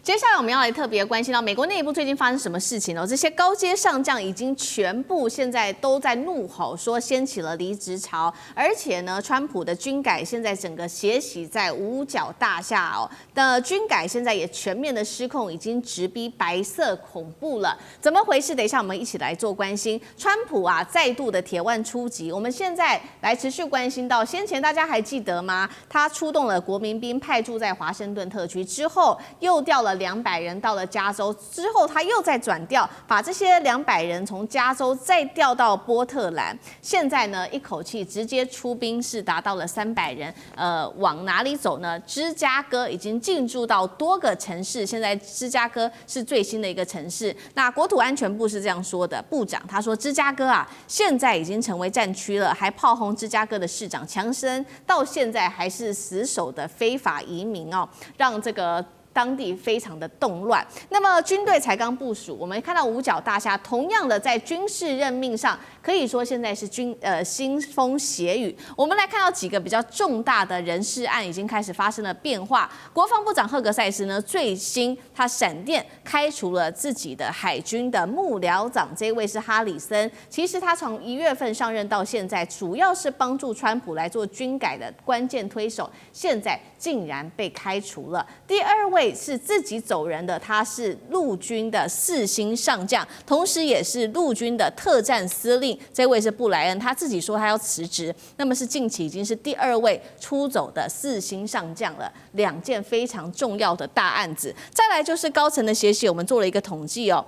接下来我们要来特别关心到美国内部最近发生什么事情哦？这些高阶上将已经全部现在都在怒吼，说掀起了离职潮，而且呢，川普的军改现在整个血洗在五角大厦哦的军改现在也全面的失控，已经直逼白色恐怖了。怎么回事？等一下我们一起来做关心。川普啊再度的铁腕出击，我们现在来持续关心到先前大家还记得吗？他出动了国民兵派驻在华盛顿特区之后，又调了200人到了加州，之后他又再转调，把这些200人从加州再调到波特兰。现在呢，一口气直接出兵是达到了300人。往哪里走呢？芝加哥已经进驻到多个城市，现在芝加哥是最新的一个城市。那国土安全部是这样说的，部长他说，芝加哥啊，现在已经成为战区了，还炮轰芝加哥的市长强森，到现在还是死守的非法移民哦，让这个当地非常的动乱。那么军队才刚部署，我们看到五角大厦同样的在军事任命上，可以说现在是腥风血雨。我们来看到几个比较重大的人事案已经开始发生了变化。国防部长赫格塞斯呢，最新他闪电开除了自己的海军的幕僚长，这位是哈里森。其实他从1月份上任到现在，主要是帮助川普来做军改的关键推手，现在竟然被开除了。第二位是自己走人的，他是陆军的4星上将，同时也是陆军的特战司令。这位是布莱恩，他自己说他要辞职。那么是近期已经是第2位出走的4星上将了，2件非常重要的大案子。再来就是高层的血洗，我们做了一个统计哦。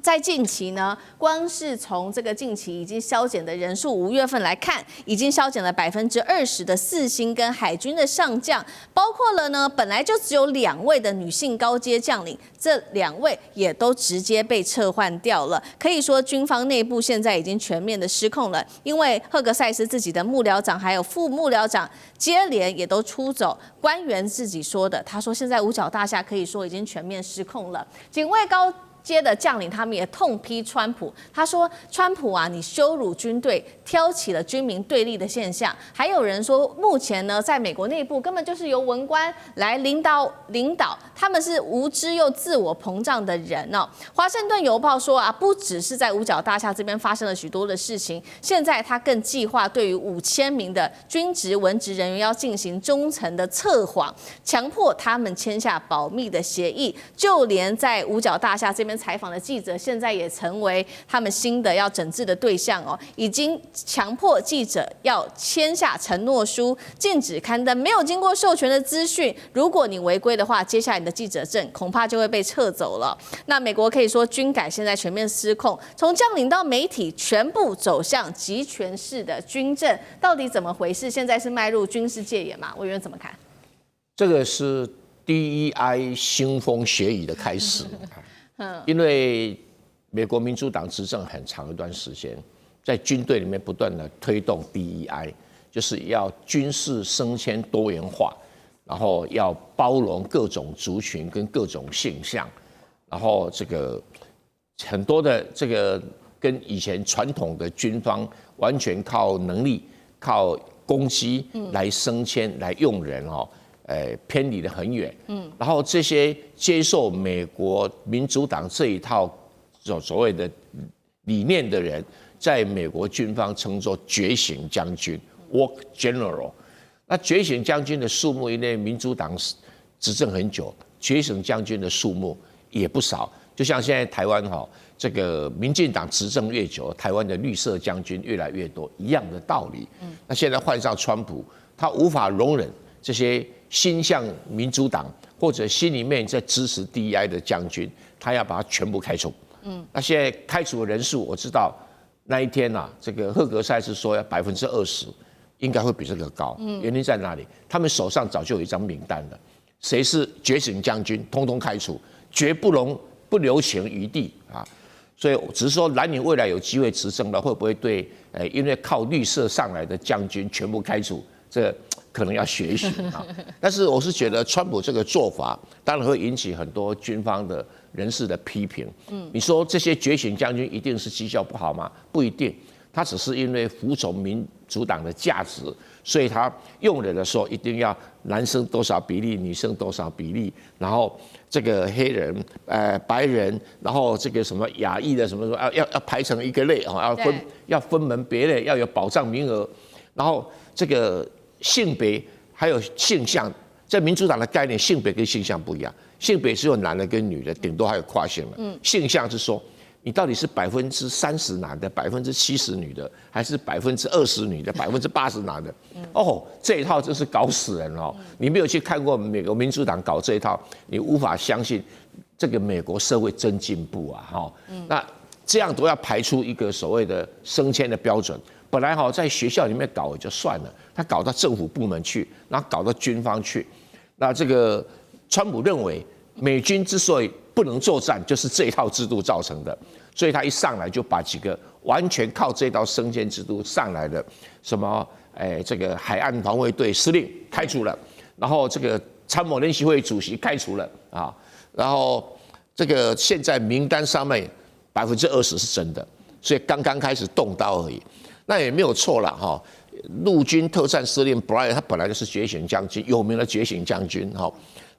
在近期呢，光是从这个近期已经削减的人数，5月份来看，已经削减了20%的4星跟海军的上将，包括了呢本来就只有2位的女性高阶将领，这2位也都直接被撤换掉了。可以说军方内部现在已经全面的失控了，因为赫格塞斯自己的幕僚长还有副幕僚长接连也都出走。官员自己说的，他说现在五角大厦可以说已经全面失控了。警卫高阶的将领他们也痛批川普，他说川普啊，你羞辱军队，挑起了军民对立的现象。还有人说，目前呢，在美国内部根本就是由文官来领导，他们是无知又自我膨胀的人哦。华盛顿邮报说啊，不只是在五角大厦这边发生了许多的事情，现在他更计划对于5000名的军职文职人员要进行忠诚的测谎，强迫他们签下保密的协议，就连在五角大厦这边采访的记者，现在也成为他们新的要整治的对象哦。已经强迫记者要签下承诺书，禁止刊登没有经过授权的资讯。如果你违规的话，接下来你的记者证恐怕就会被撤走了。那美国可以说军改现在全面失控，从将领到媒体全部走向集权式的军政，到底怎么回事？现在是迈入军事戒严吗？委员怎么看？这个是 DEI 腥风血雨的开始。因为美国民主党执政很长一段时间，在军队里面不断的推动 DEI， 就是要军事升迁多元化，然后要包容各种族群跟各种现象，然后这个很多的这个跟以前传统的军方完全靠能力、靠攻击来升迁、来用人哦。偏离得很远，然后这些接受美国民主党这一套所谓的理念的人，在美国军方称作觉醒将军 （Walk General）。那觉醒将军的数目，因为民主党执政很久，觉醒将军的数目也不少。就像现在台湾这个民进党执政越久，台湾的绿色将军越来越多，一样的道理。那现在换上川普，他无法容忍这些心向民主党或者心里面在支持 DEI 的将军，他要把他全部开除。那现在开除的人数，我知道那一天这个赫格塞斯说要20%，应该会比这个高。原因在哪里？他们手上早就有一张名单了，谁是觉醒将军，通通开除，绝不留情余地啊。所以只是说蓝营未来有机会执政了，会不会对因为靠绿色上来的将军全部开除？这可能要学一学啊。但是我是觉得川普这个做法，当然会引起很多军方的人士的批评。你说这些觉醒将军一定是绩效不好吗？不一定。他只是因为服从民主党的价值，所以他用人的时候一定要男生多少比例，女生多少比例，然后这个黑人、白人，然后这个什么亚裔的什么什么，要排成一个类啊，要分门别类，要有保障名额，然后这个性别还有性向，在民主党的概念，性别跟性向不一样，性别只有男的跟女的，顶多还有跨性的，性向是说。你到底是30%男的，70%女的，还是20%女的，80%男的？哦，这一套真是搞死人哦！你没有去看过美国民主党搞这一套，你无法相信这个美国社会真进步啊！哈，那这样都要排出一个所谓的升迁的标准。本来在学校里面搞也就算了，他搞到政府部门去，然后搞到军方去。那这个川普认为，美军之所以不能作战，就是这一套制度造成的。所以他一上来就把几个完全靠这套升迁制度上来的，什么这个海岸防卫队司令开除了，然后这个参谋联席会主席开除了啊，然后这个现在名单上面20%是真的，所以刚刚开始动刀而已，那也没有错了哈。陆军特战司令 Bryant 他本来就是觉醒将军，有名的觉醒将军哈。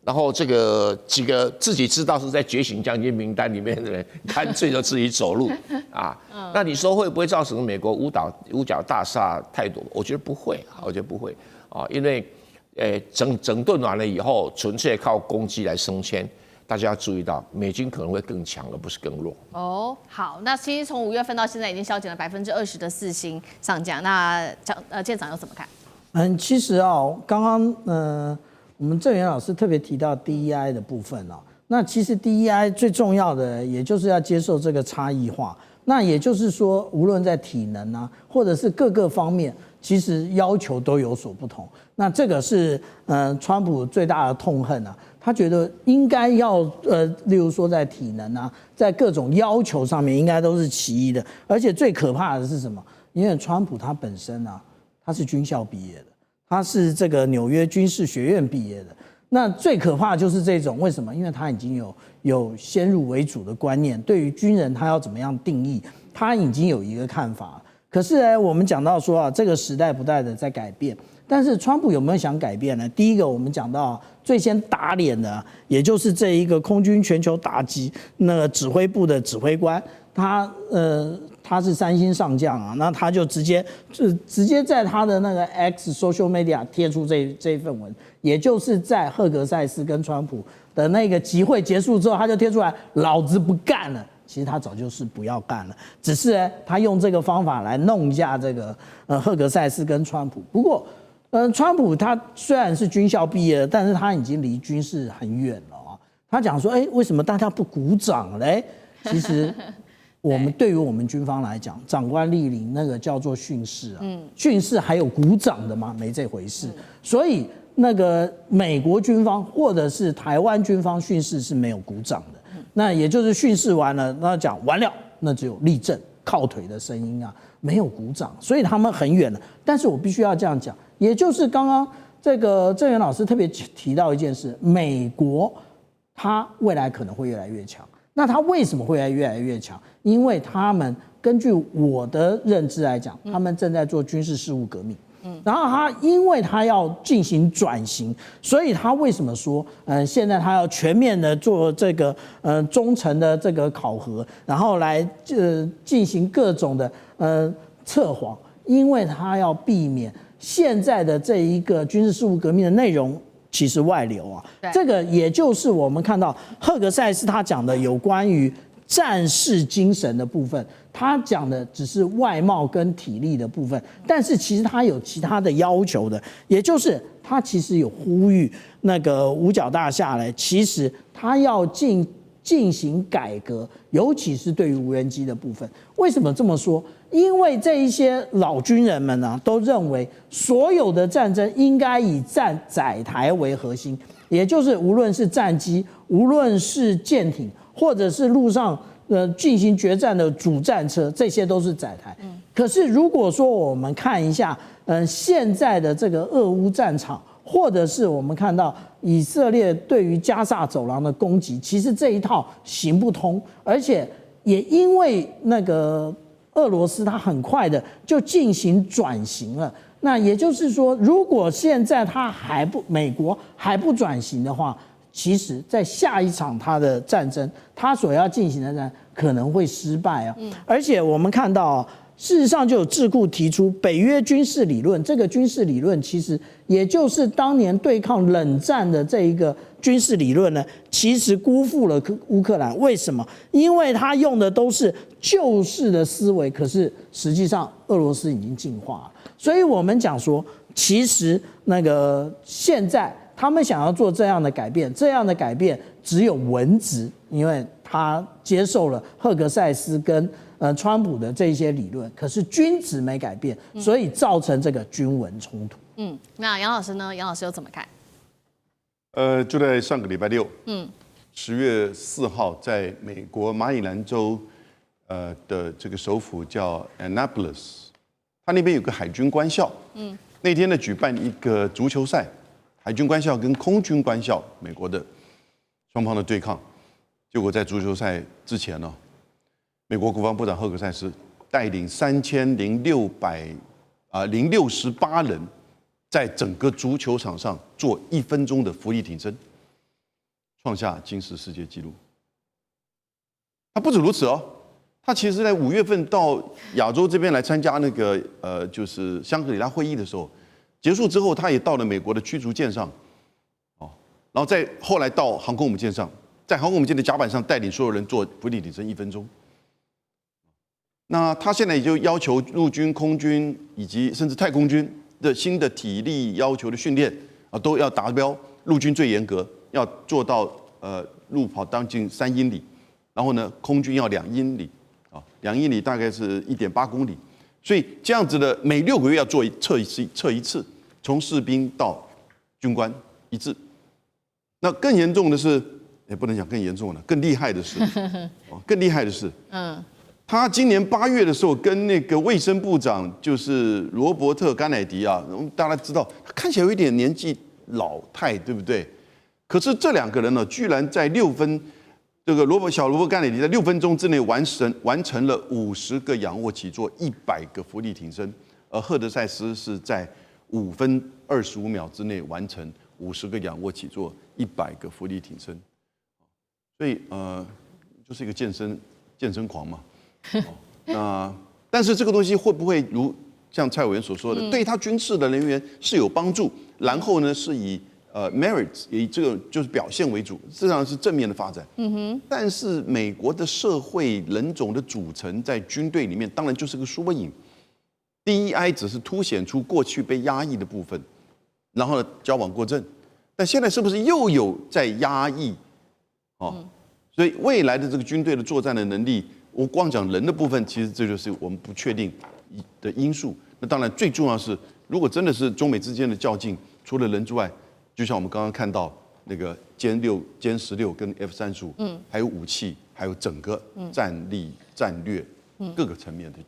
然后这个几个自己知道是在觉醒将军名单里面的人，干脆就自己走路啊。那你说会不会造成美国五角大厦太多？我觉得不会，我觉得不会啊，因为整顿完了以后，纯粹靠攻击来升迁。大家要注意到，美军可能会更强，而不是更弱。哦，好，那其实从5月份到现在，已经削减了20%的4星上将。那舰长又怎么看？其实刚刚我们郑源老师特别提到 DEI 的部分那其实 DEI 最重要的，也就是要接受这个差异化。那也就是说，无论在体能啊，或者是各个方面，其实要求都有所不同。那这个是川普最大的痛恨啊，他觉得应该要例如说在体能啊，在各种要求上面应该都是齐一的。而且最可怕的是什么？因为川普他本身他是军校毕业的。他是这个纽约军事学院毕业的，那最可怕的就是这种，为什么？因为他已经有先入为主的观念，对于军人他要怎么样定义，他已经有一个看法。可是呢，我们讲到说这个时代不断的在改变，但是川普有没有想改变呢？第一个，我们讲到最先打脸的，也就是这一个空军全球打击那个指挥部的指挥官，他是3星上将那他就直接在他的那个 X social media 贴出这份文，也就是在赫格塞斯跟川普的那个集会结束之后，他就贴出来，老子不干了。其实他早就是不要干了，只是他用这个方法来弄一下这个赫格塞斯跟川普。不过，川普他虽然是军校毕业的，但是他已经离军事很远了他讲说，为什么大家不鼓掌嘞？其实。对于我们军方来讲，长官莅临那个叫做训示训示还有鼓掌的吗？没这回事。所以那个美国军方或者是台湾军方训示是没有鼓掌的。那也就是训示完了，那讲完了，那只有立正靠腿的声音没有鼓掌，所以他们很远了。但是我必须要这样讲，也就是刚刚这个郑源老师特别提到一件事，美国它未来可能会越来越强。那他为什么会越来越强？因为他们根据我的认知来讲，他们正在做军事事务革命。然后因为他要进行转型，所以他为什么说，现在他要全面的做这个忠诚的这个考核，然后来进行各种的测谎，因为他要避免现在的这一个军事事务革命的内容。其实外流这个也就是我们看到赫格塞斯他讲的有关于战士精神的部分，他讲的只是外貌跟体力的部分，但是其实他有其他的要求的，也就是他其实有呼吁那个五角大厦呢，其实他要进行改革，尤其是对于无人机的部分。为什么这么说？因为这一些老军人们都认为所有的战争应该以载台为核心，也就是无论是战机，无论是舰艇，或者是路上进行决战的主战车，这些都是载台。可是如果说我们看一下现在的这个俄乌战场，或者是我们看到以色列对于加萨走廊的攻击，其实这一套行不通，而且也因为那个俄罗斯它很快的就进行转型了。那也就是说，如果现在美国还不转型的话，其实在下一场它的战争，它所要进行的战可能会失败啊。而且我们看到事实上就有智库提出北约军事理论，这个军事理论其实也就是当年对抗冷战的这一个军事理论呢，其实辜负了乌克兰。为什么？因为他用的都是旧式的思维，可是实际上俄罗斯已经进化了。所以我们讲说，其实现在他们想要做这样的改变，这样的改变只有文职，因为他接受了赫格塞斯跟川普的这些理论，可是军职没改变，所以造成这个军文冲突。那杨老师呢？杨老师又怎么看？就在上个礼拜六，10月4号，在美国马里兰州的这个首府叫 Annapolis， 它那边有个海军官校，那天呢举办一个足球赛，海军官校跟空军官校，美国的双方的对抗，结果在足球赛之前呢，美国国防部长赫格塞斯带领3068人，在整个足球场上做1分钟的伏地挺身，创下金氏世界纪录。他不止如此哦，他其实在5月份到亚洲这边来参加那个就是香格里拉会议的时候，结束之后，他也到了美国的驱逐舰上，然后后来到航空母舰上，在航空母舰的甲板上带领所有人做伏地挺身1分钟。那他现在也就要求陆军、空军以及甚至太空军的新的体力要求的训练都要达标。陆军最严格，要做到路跑将近3英里，然后呢，空军要2英里，2英里大概是1.8公里。所以这样子的，每6个月要测一次，从士兵到军官一致。那更严重的是，也不能讲更严重了，更厉害的是，他今年8月的时候，跟那个卫生部长就是罗伯特·甘乃迪啊，大家知道他看起来有一点年纪老态，对不对？可是这2个人呢，居然在这个小罗伯·甘乃迪在6分钟之内完成了50个仰卧起坐，100个伏地挺身，而赫德塞斯是在5分25秒之内完成50个仰卧起坐，100个伏地挺身。所以就是一个健身狂嘛。但是这个东西会不会如像蔡委员所说的，对他军事的人员是有帮助？然后呢，是以merits 以这个就是表现为主，这当然是正面的发展。但是美国的社会人种的组成在军队里面，当然就是个缩影。DEI 只是凸显出过去被压抑的部分，然后呢矫枉过正。但现在是不是又有在压抑？所以未来的这个军队的作战的能力。我光讲人的部分，其实这就是我们不确定的因素。那当然最重要是，如果真的是中美之间的较劲，除了人之外，就像我们刚刚看到那个歼16跟 F-35，还有武器，还有整个战力、战略各个层面的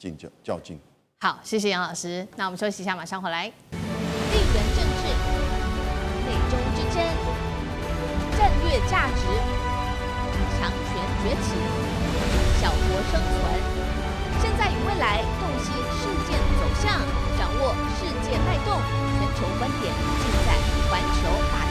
较劲。好，谢谢杨老师。那我们休息一下，马上回来。地缘政治、美中之争、战略价值、强权崛起。小国生存，现在与未来洞悉事件走向，掌握世界脉动，全球观点尽在环球大